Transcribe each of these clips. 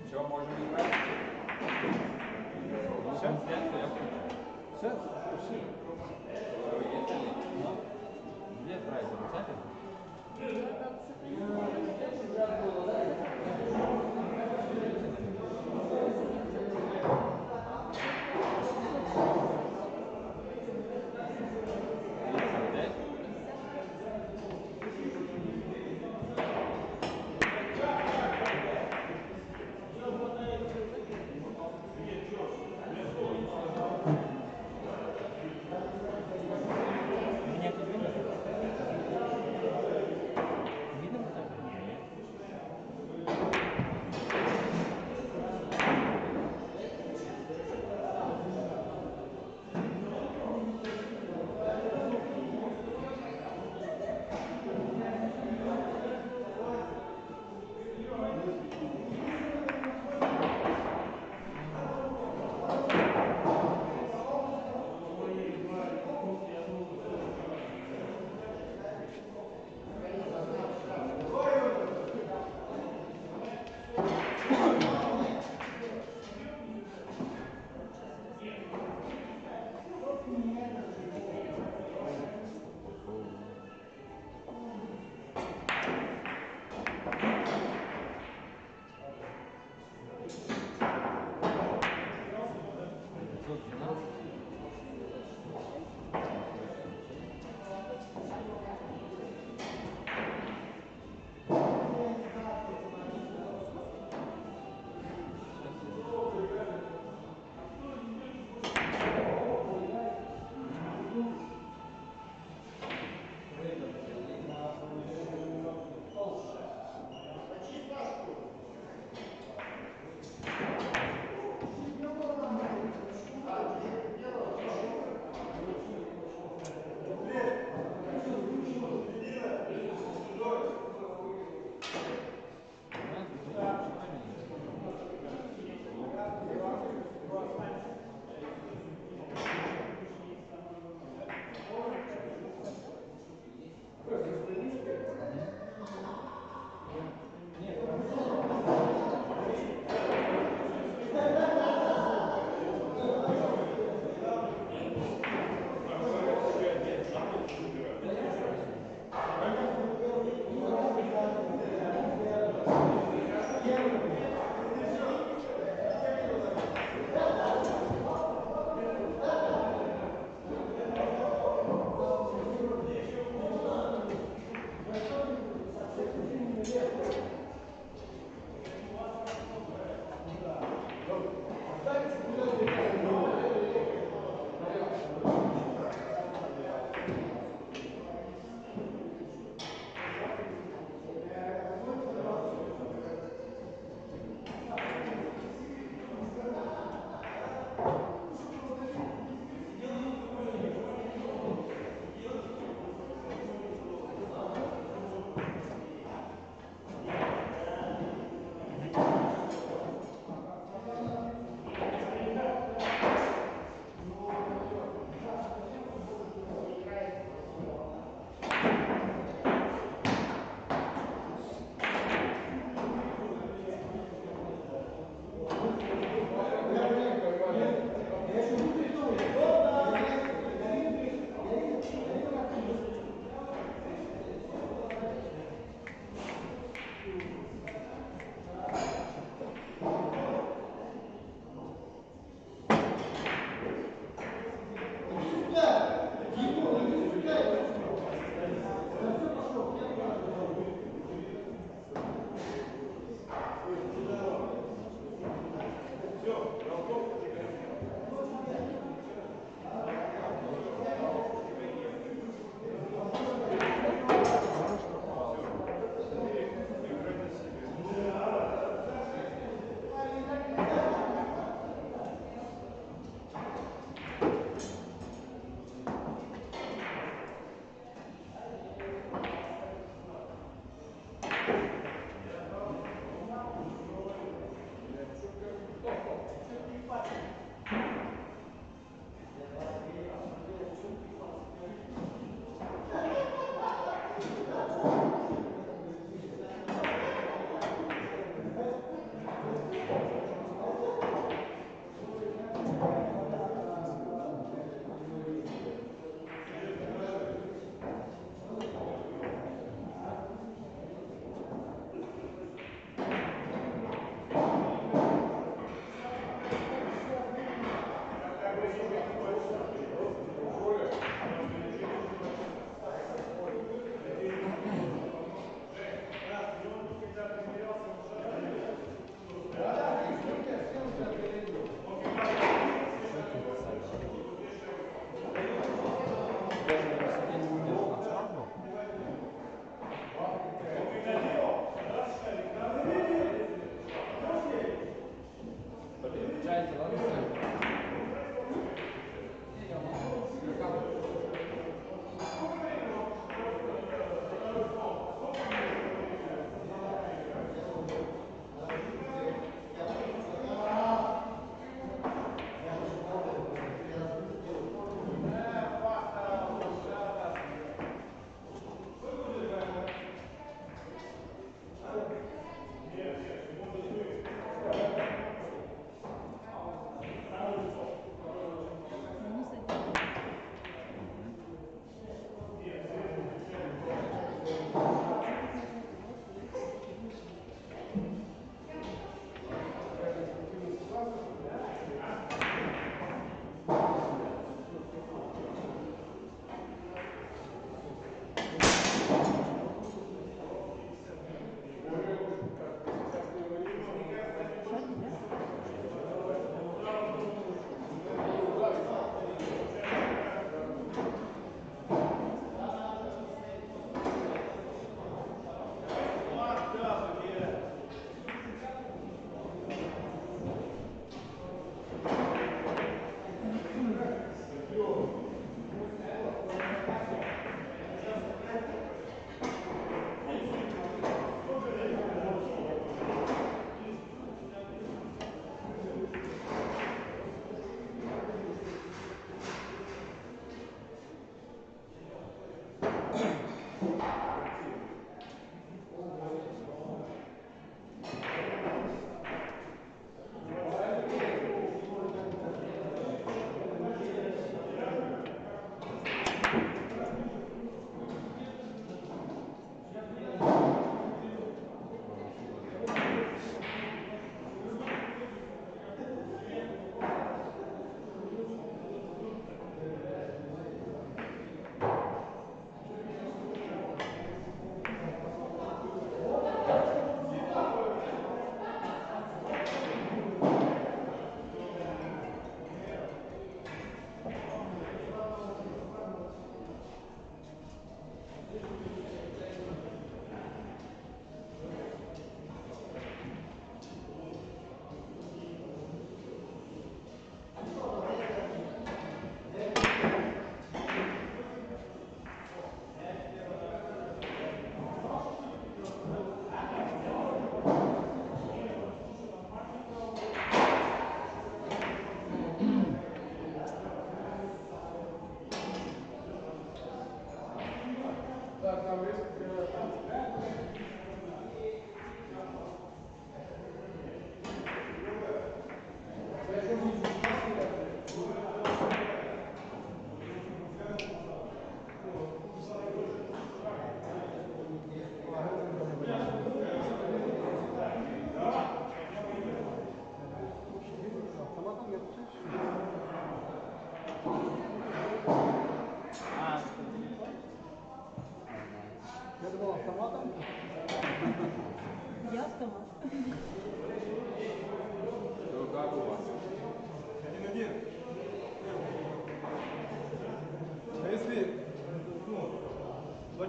Все, можем играть. Все? Все? Пошли. Поехали. Где брать замечательно? Меня тут видно? Видно вот так? Нет.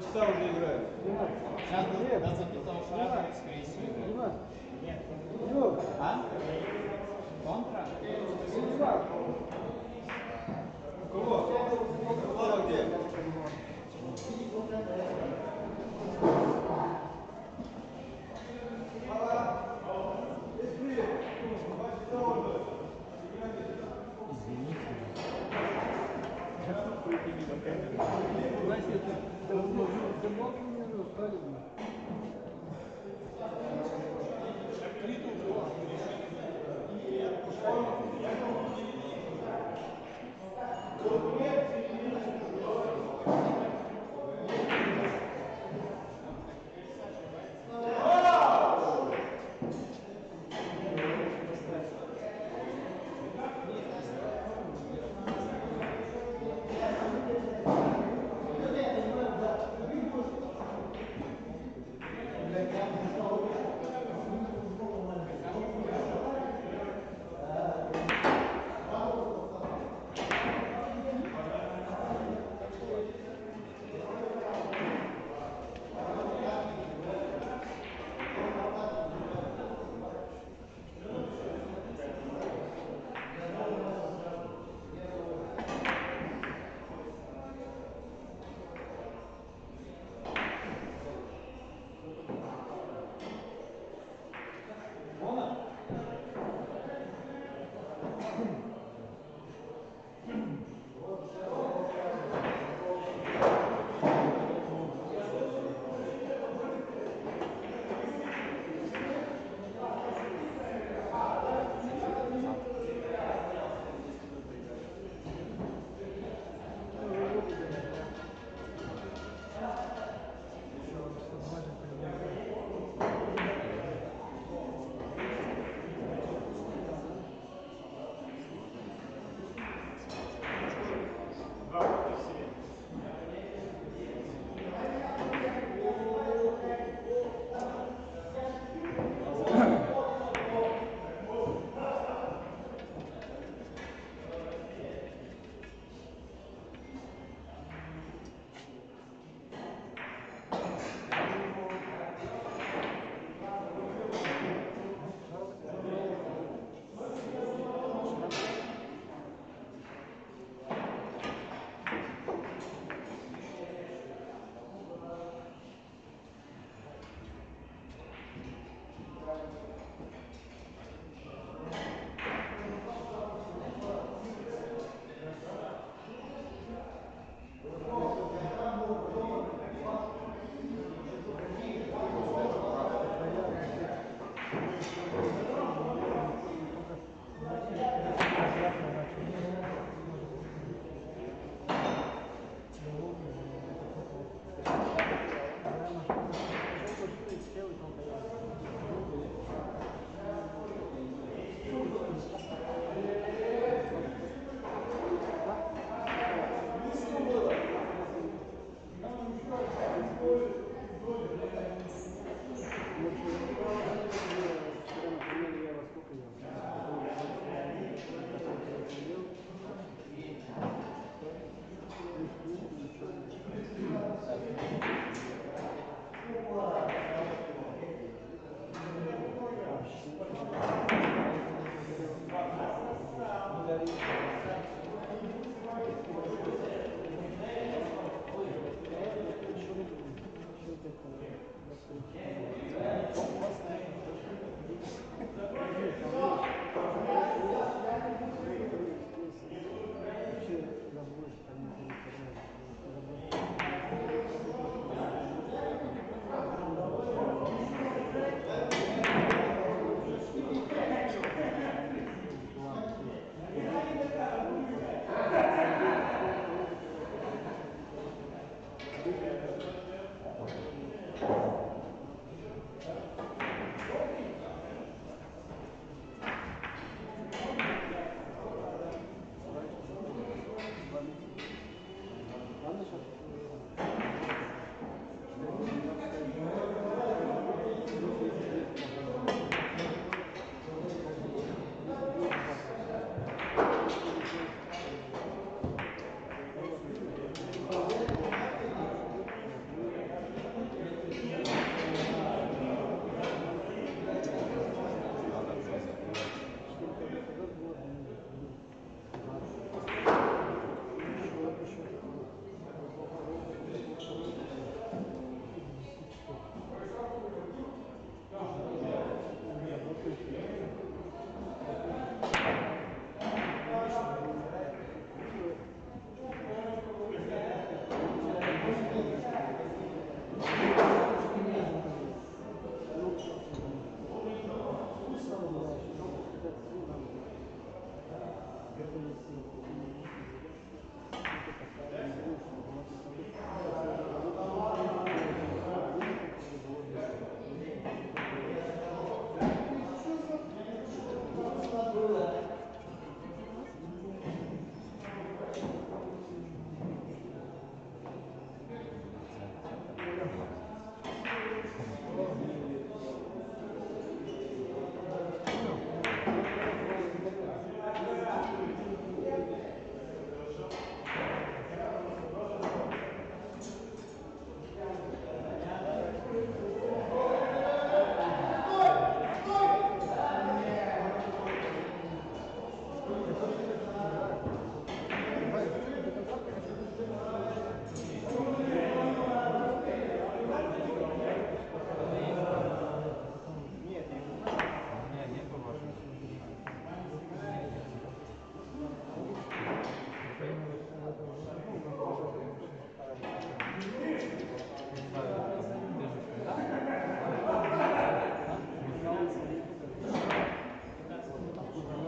часа уже играют. Сейчас до запятого шага, скорее всего. Нет. А? Контра? У кого? Слава где?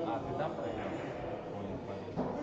А, ты там проверил? Понял, понял.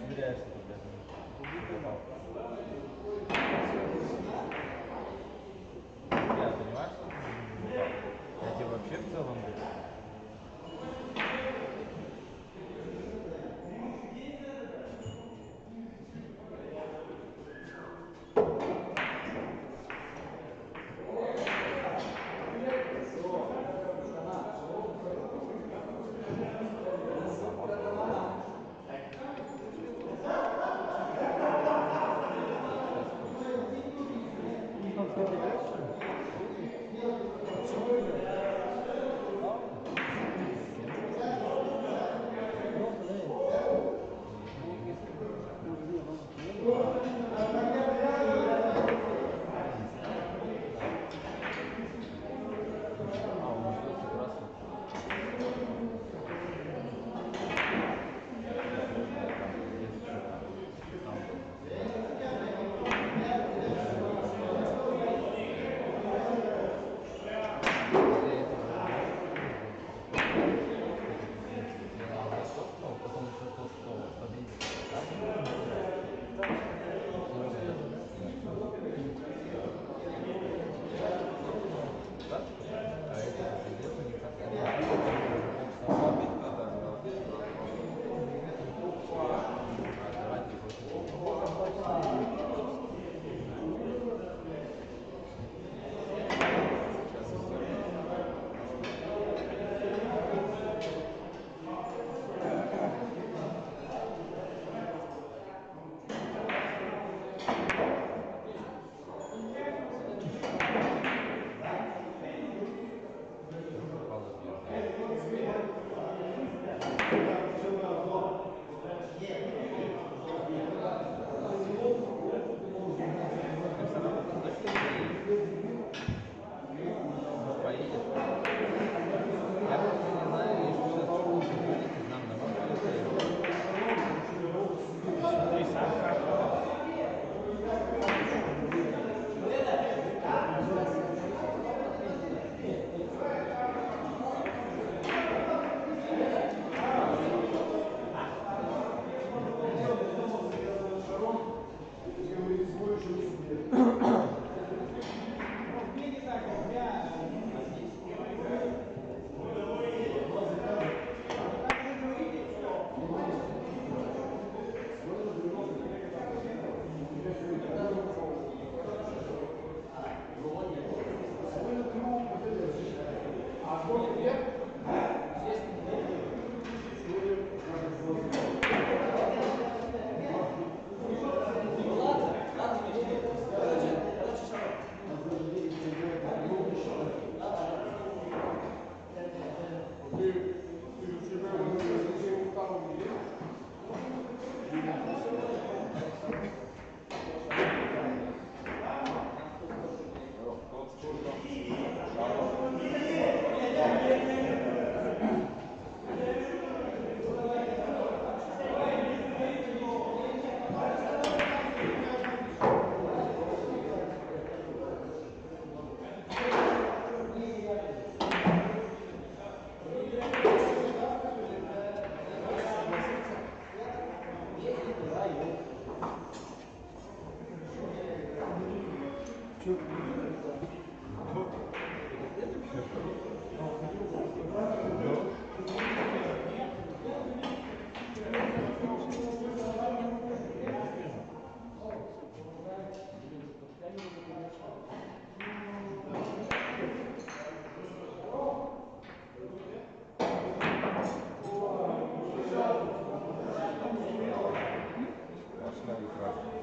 Сверяешься тогда. Я понимаю, что ты я тебе вообще в целом говорю. А, он просто красный. Пошла и красная.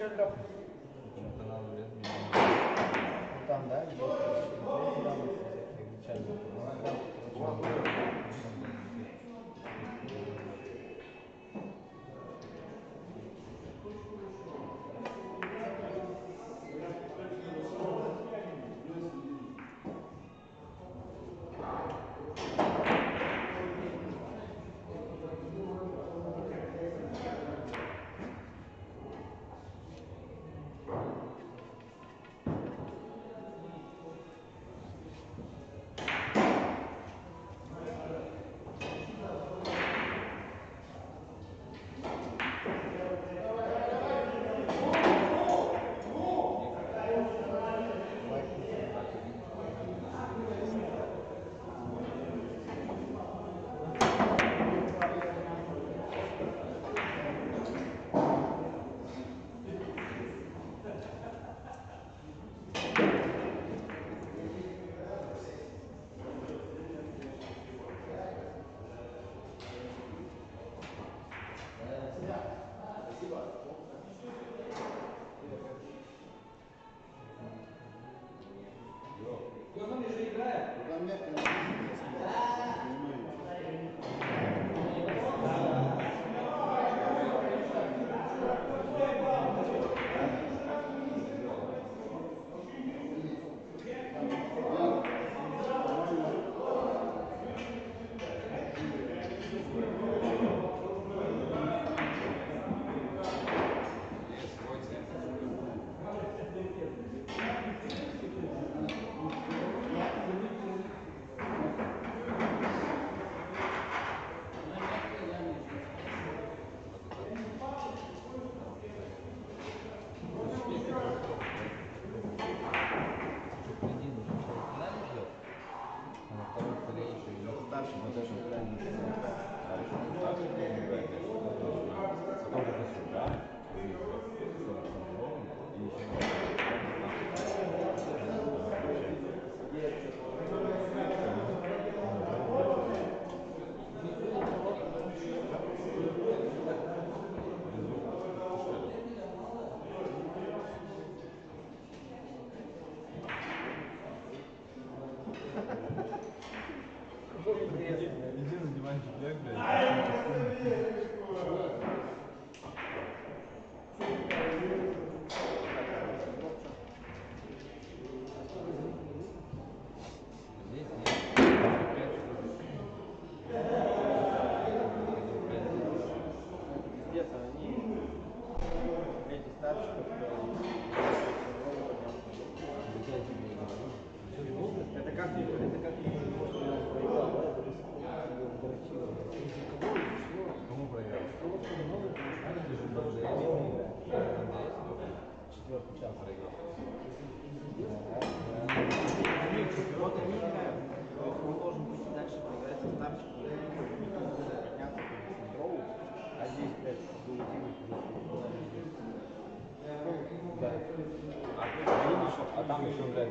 Канал лет Там, да, есть всякие Иди на диванчик, ляг, блядь. Здесь нет. пиздец, они эти старшие, это как не проиграл, да, это Кому проиграл? четвертый час Проиграл. вот они играют, то есть он должен быть дальше проиграть со старшим, подняться в роу, а здесь, блядь, да. А там еще, блядь,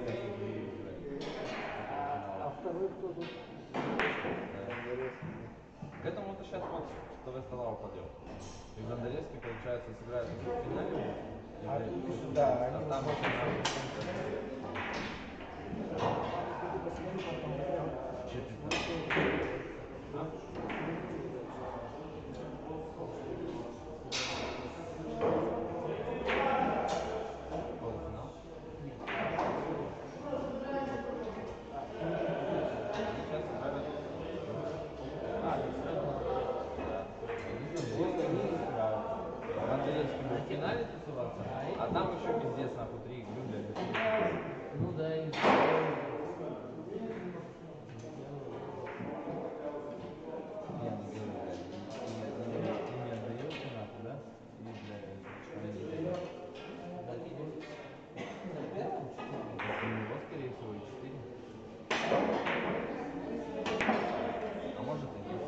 А второй кто тут? к этому-то сейчас вот ТВ Стала упадет. И Бондаревский, получается, сыграет в финале. А тут еще, да, они там полуфинал. Сейчас играют. Бондаревский будет в финале тусоваться, а там еще пиздец нахуй 3 игры, блядь. ну да, и Я не говорю, блядь. И не отдаете нахуй, да? И, блядь, не дает. У него, скорее всего, 4. А может и нет.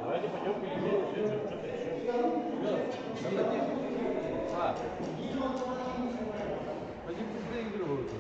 Давайте пойдем перейдем, что ты еще? Пойдем заигрывают.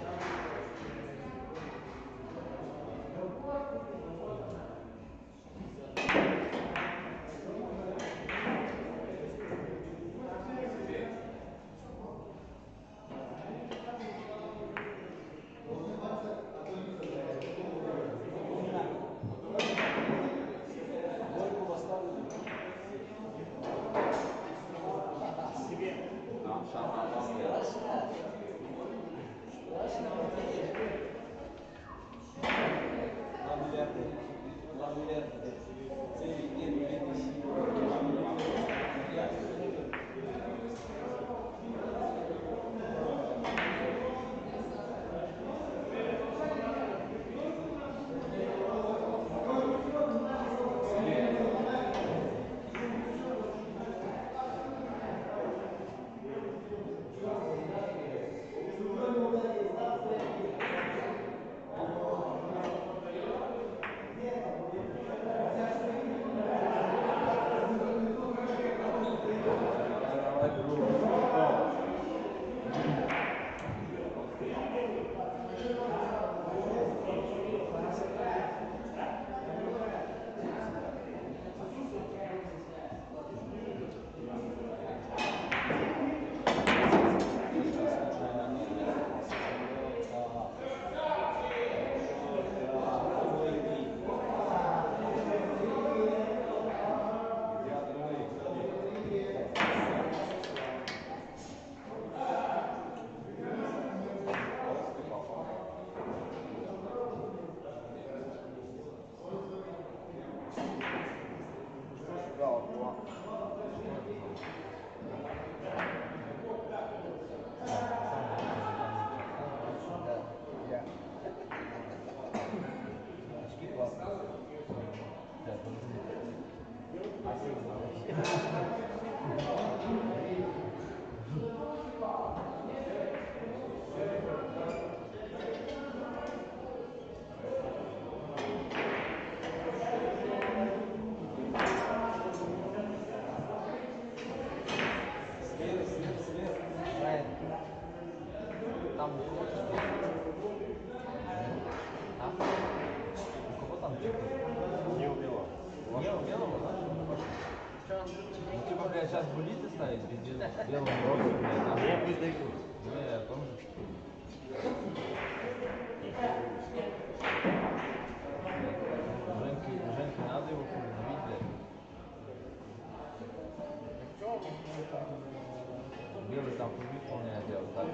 Там у кого там не умело. Не умело, да? Ну типа, блядь, сейчас булиты ставить, пиздец, белым розовым, блядь. Я пусть даю. Не, я тоже. Женьке надо его хуй блядь. Белый там хуй выполняет, я вот так вот.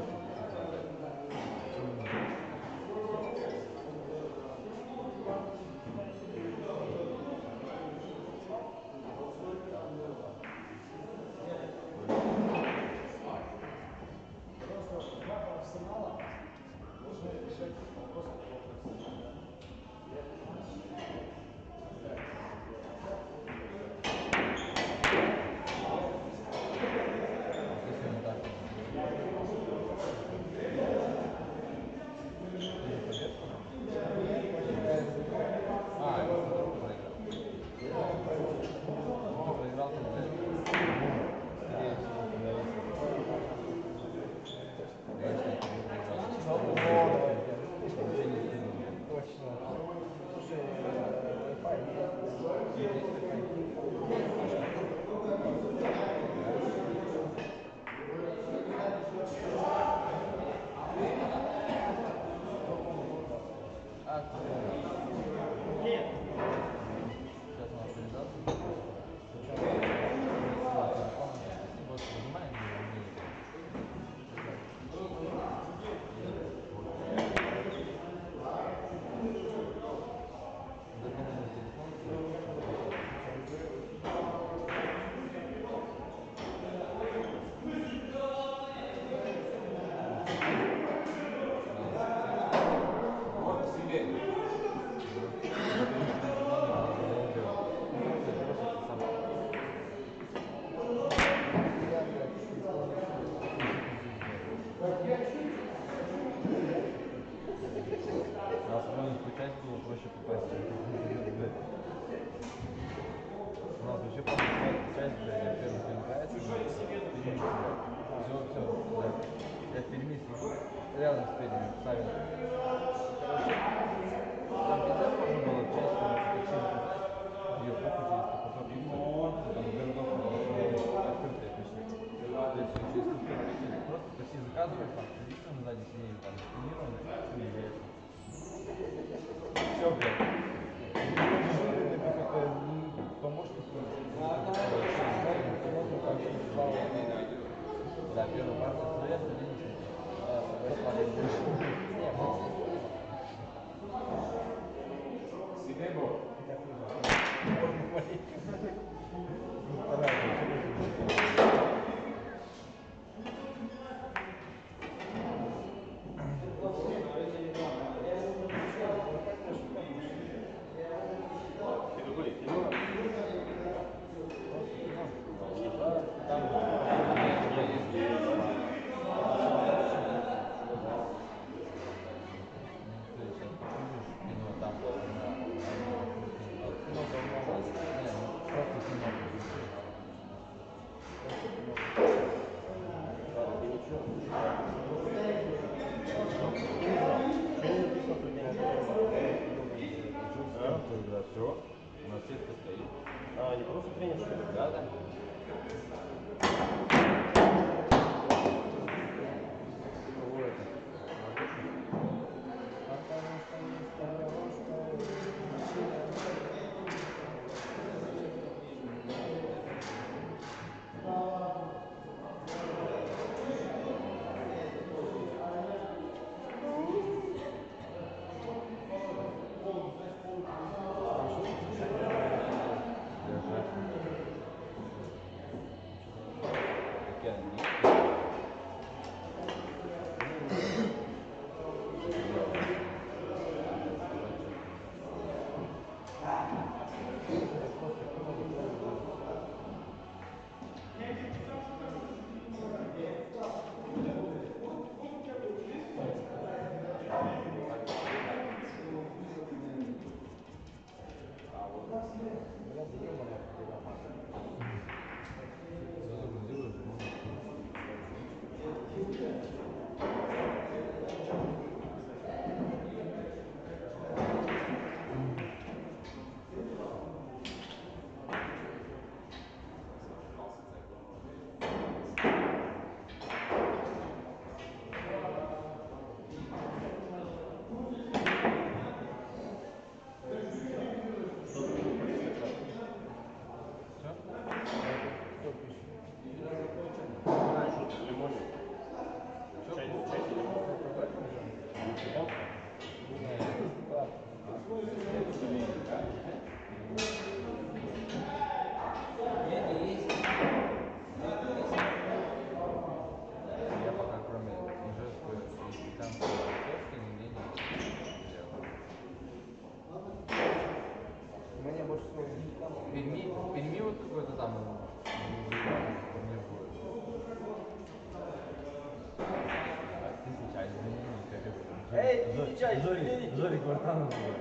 Раз можно включать, было проще попасть. У нас вообще по-моему часть, блядь, первый переиграется. Все, да. Я в Перми сижу, рядом с Перми, Савин. Там пиздец можно было часть, ее похуй через поток и там городов открытые почти. То есть через просто такси заказываешь, там сидишь там сзади сиденье, там сканировано, все не ясно. Все, блядь. Помощник. Да, первый партия стоят, все, у нас сетка стоит. А, не просто тренер, что ли? Да, да. Я пока кроме Ижевской и Канской нигде не делал. Мне больше всего Перми вот какой-то там турнир будет. 1000, а извини, как это? Эй, 1000, извините. Жорик Вартанов будет.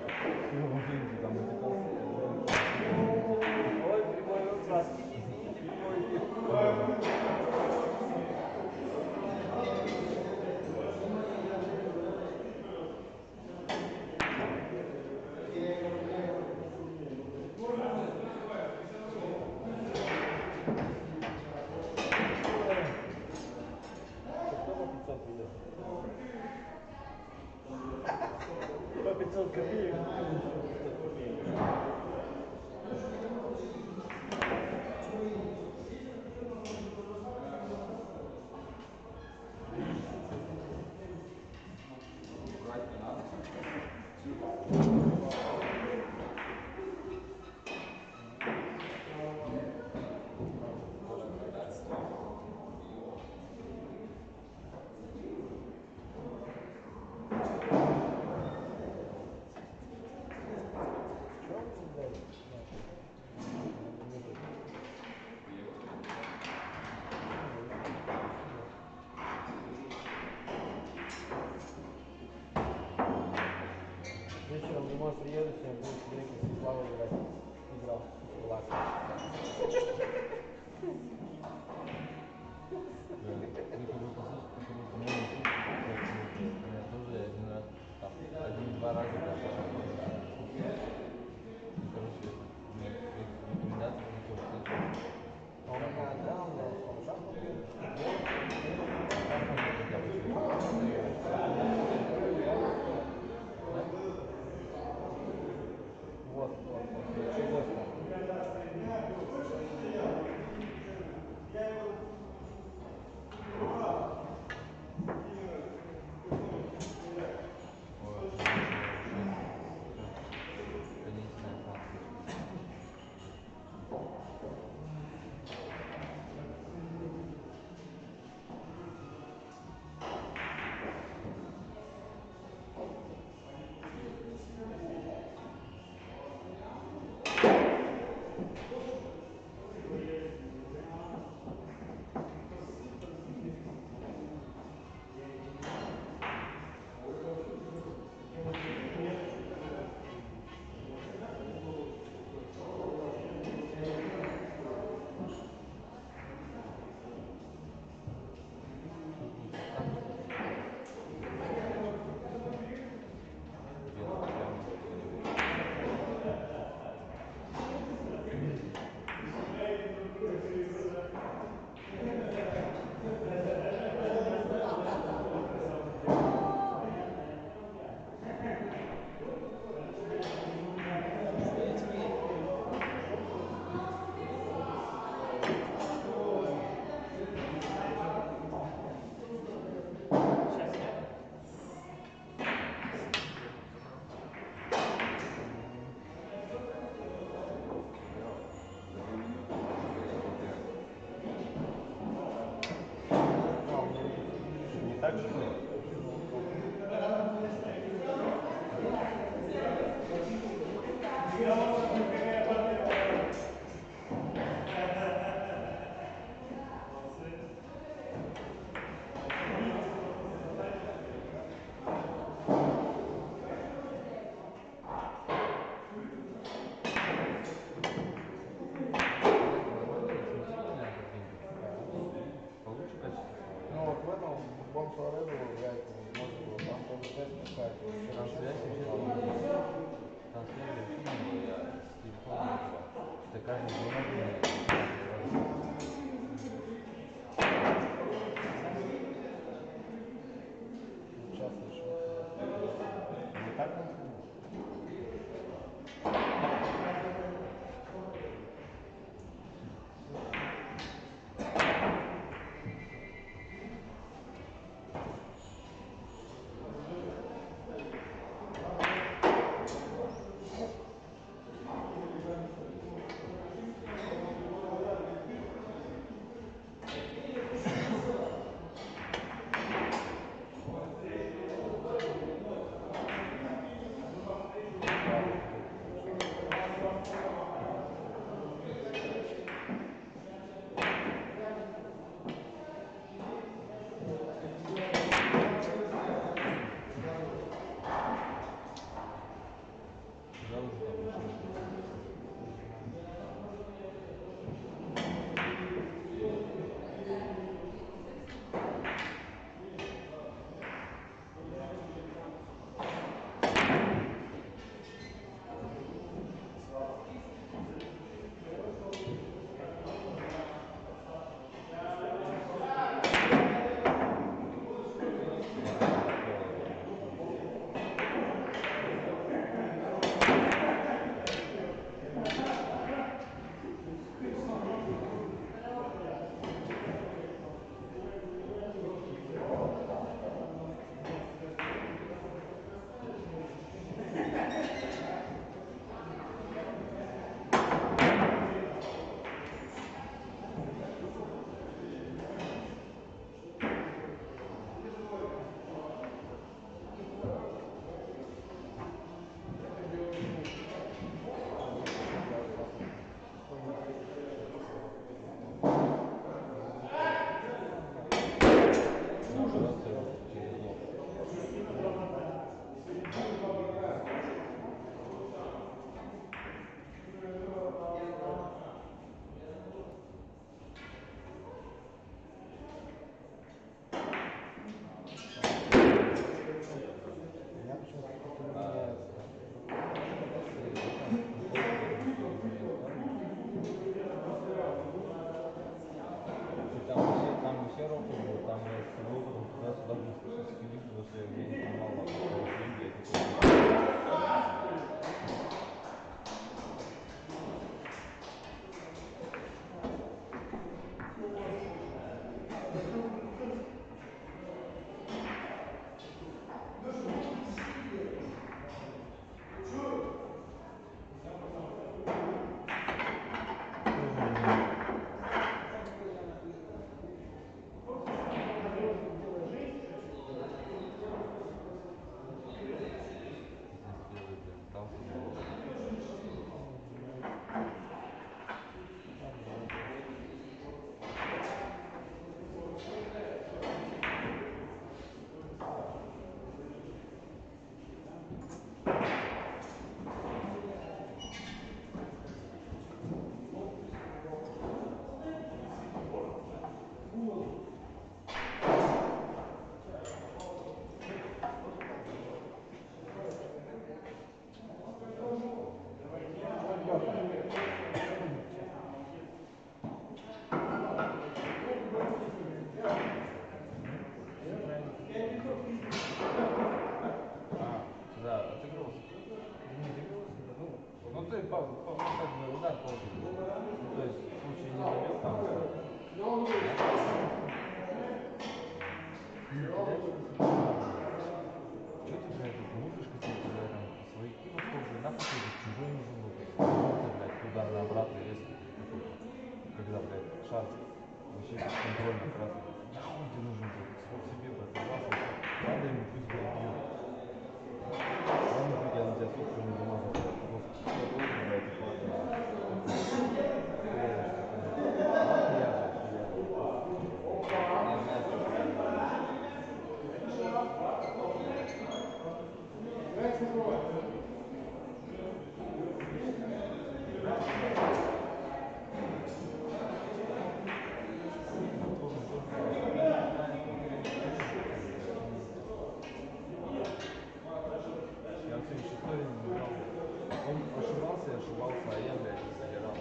Его мужики там матюкался. Ой, прямой вопрос. Извините, прямой эфир. По 500 копеек. Вечером домой приеду, сегодня буду смотреть, как Слава играть. Играл. Ладно. Ну, как бы, по сути, как бы, по-моему, у меня тоже один раз, там, один-два раза, да, короче, у меня рекомендации какой-то. А у меня, да, у меня хорошо. Вот, началось там. Не так же? Получше качество. Ну вот в этом Бомб Forever играет музыку, там тоже связь какая-то. Там связь вообще там там связь вообще не было, я с телефона этого. Это каждый звонок мне Сейчас слышу. Не так он? как бы удар получил. Ну, то есть, в случае не забил там. Что ты, блядь, мусишь какие-то, там, свои кино, нахуй ты чужой нужен был. Ты, блядь, туда на обратно резко какой-то. Когда, блядь, шар вообще без контроля красный. Нахуй тебе нужен был? Свой себе, блядь, пожалуйста. Надо ему пусть, блядь, бьет. Ладно, хоть я на тебя сутками не замазал, блядь, просто. Блядь, это ладно. Ладно, я, я все еще историю не знал. Он ошибался, а я, блядь, не собирал.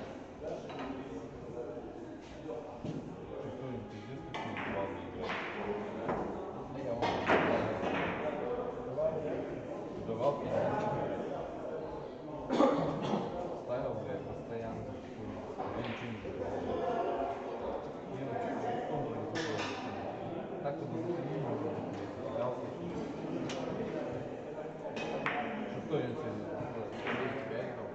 Историю пиздец, как не ебал, блядь. Я вам давал пиздец. Ставил, блядь, постоянно. Я ничего не забывал. Я тоже не забывал. Так-то бы заходил, может быть, потерялся. Что кто-нибудь из тебя играл?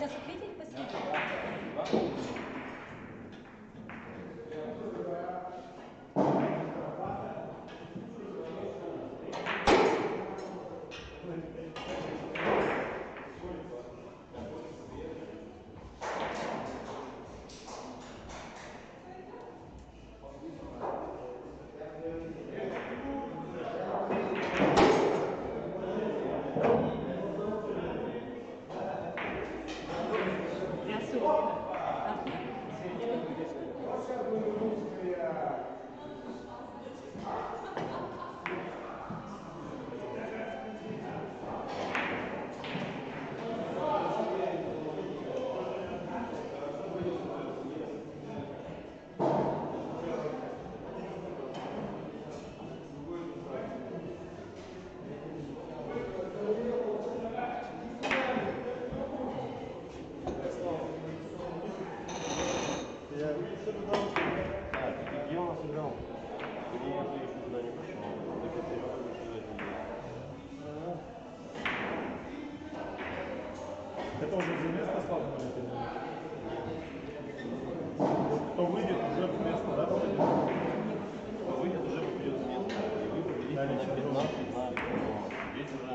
сейчас ответить посмотрим? Где у нас играл? Где я еще туда не пошел? Это уже за место слабо будет? Кто выйдет, уже в место, да? Кто выйдет, уже попадет в место. И вы победите на 15 на перформанс. Здесь уже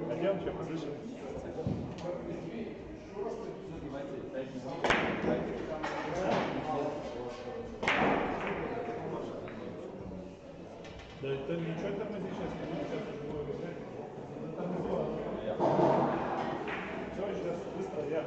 Пойдем, что позыщем? Да это ничего тормози сейчас, сейчас уже играть. Тормозило. Все, сейчас быстро, я.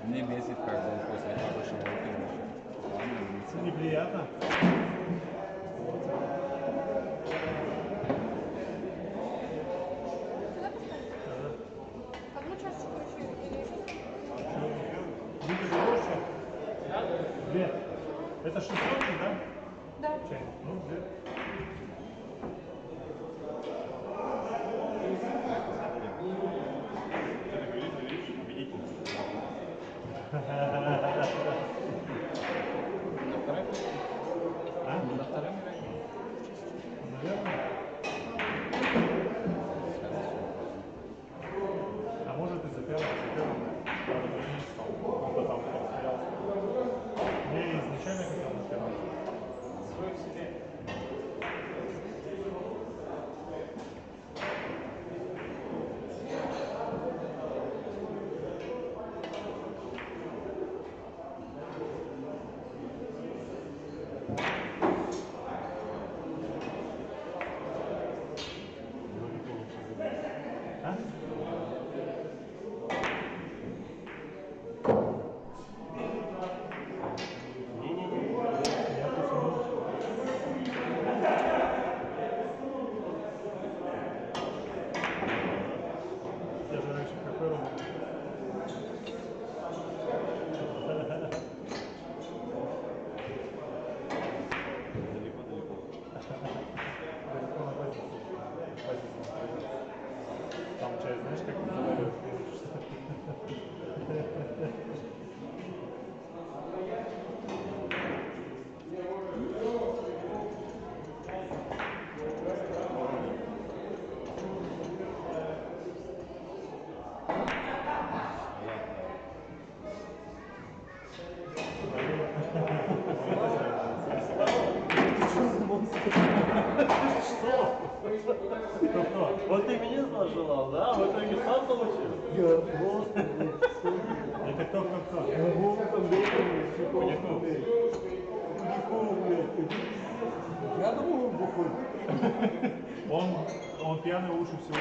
Мне бесит, когда он после хорошего финиша. Неприятно. Одну чашечку еще или еще? Будет больше? Две. Это 600, да? Да. Чайник. Ну, две. На втором районе. Наверное. А может и за первым. Правда, не стал. Он потом стоял. Я изначально хотел на первом. Свой к себе. часть, знаешь, как называют? Вот ты меня пожелал, да? В итоге сам получил? Это кто? Я думаю, он бухой. Он пьяный лучше всего.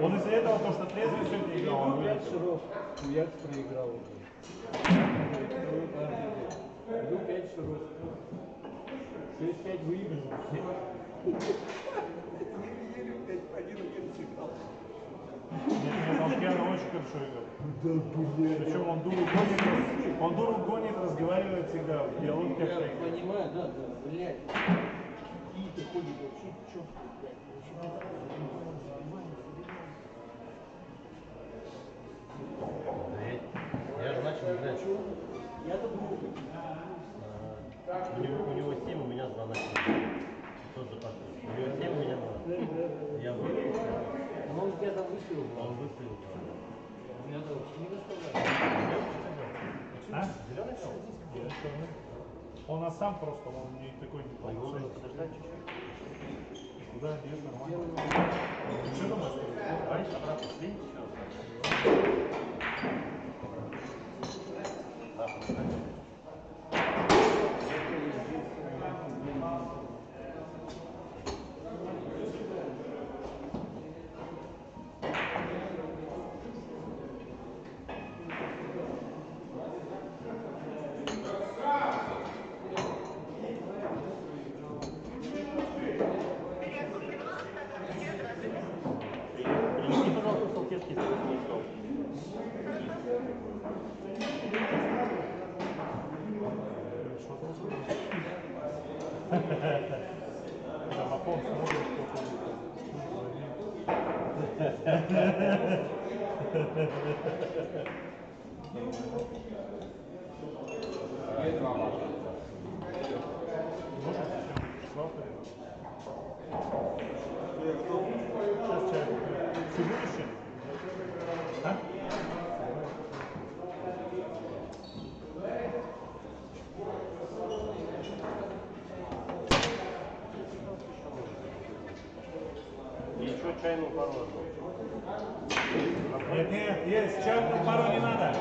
Он из-за этого, то, что трезвый сегодня играл, он вылетел. Шаров. Хуяк проиграл уже. Иду 5 шаров. 6-5 выиграл. Нет, он пьяный очень хорошо играл. Причем он дуру гонит, разговаривает всегда. Диалог как Я понимаю, да, блядь. Какие-то ходят вообще четко, блядь. Я же начал играть. Я-то думал, У него 7, у меня 2 начали. Тоже так. У него 7, у меня 2. Я выиграл. но он тебя там выставил. Он выставил. Меня там вообще не выставляет. А? Зеленый стал? Он сам просто, он не такой не Его нужно полноценный. подождать чуть-чуть. Куда нет, нормально. Что думаешь? Давай обратно слинь еще. Да, подождать. Принеси, пожалуйста, салфетки с твоего стола. Домофон смотрит, Сейчас чай куплю. Ты будешь чем? А? И еще чайную пару возьму. Нет, есть, чайную пару не надо.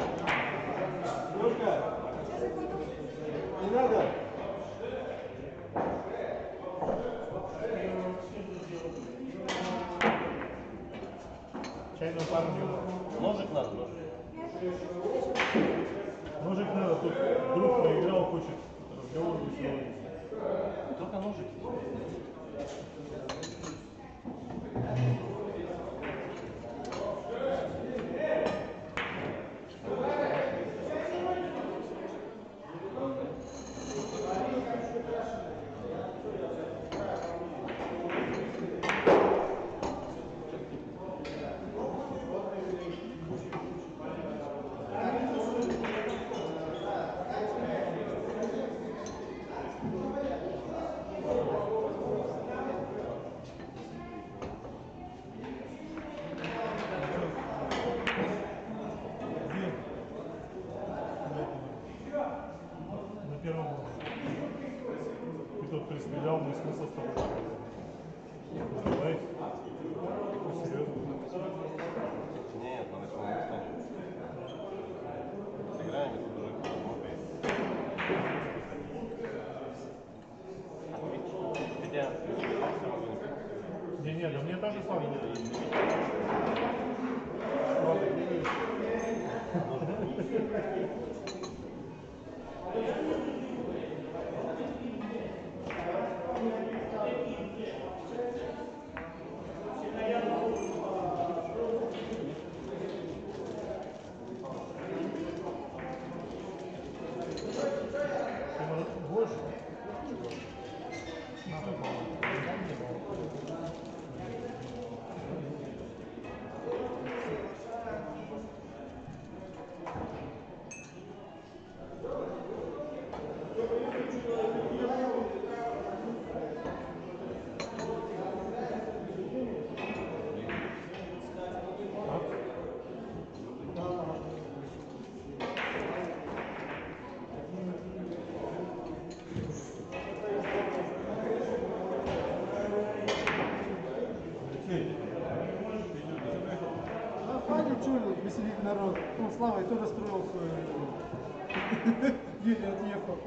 Не надо. Чайную пару не надо. Ножик надо, ножик. Ножик надо, тут друг проиграл, хочет разговор веселый. Только ножик. На первом уровне. Ты тут пристрелял, мне смысл с тобой разговаривать. Давай. Ну, серьезно. Нет, на 8 не станет. Сыграем, и тут уже глупые. Хотя, Не, да мне тоже слабо. Больше. чую, веселит народ. Ну, Слава и то расстроил свою. Еле отъехал.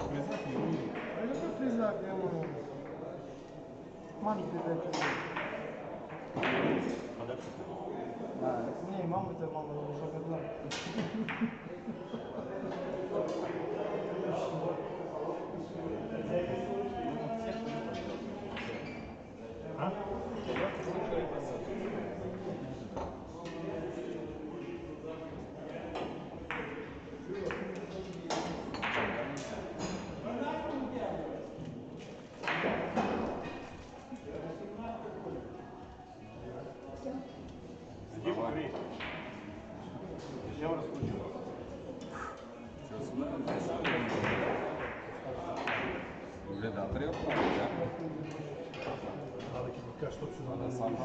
Призак не увидел. А какой признак, я могу? Маме передать. Да, не, мама-то мама уже годна. А? Иди говори. Зачем раскручиваться? В редакторе оплатить, да? Надо, что все надо. Надо сам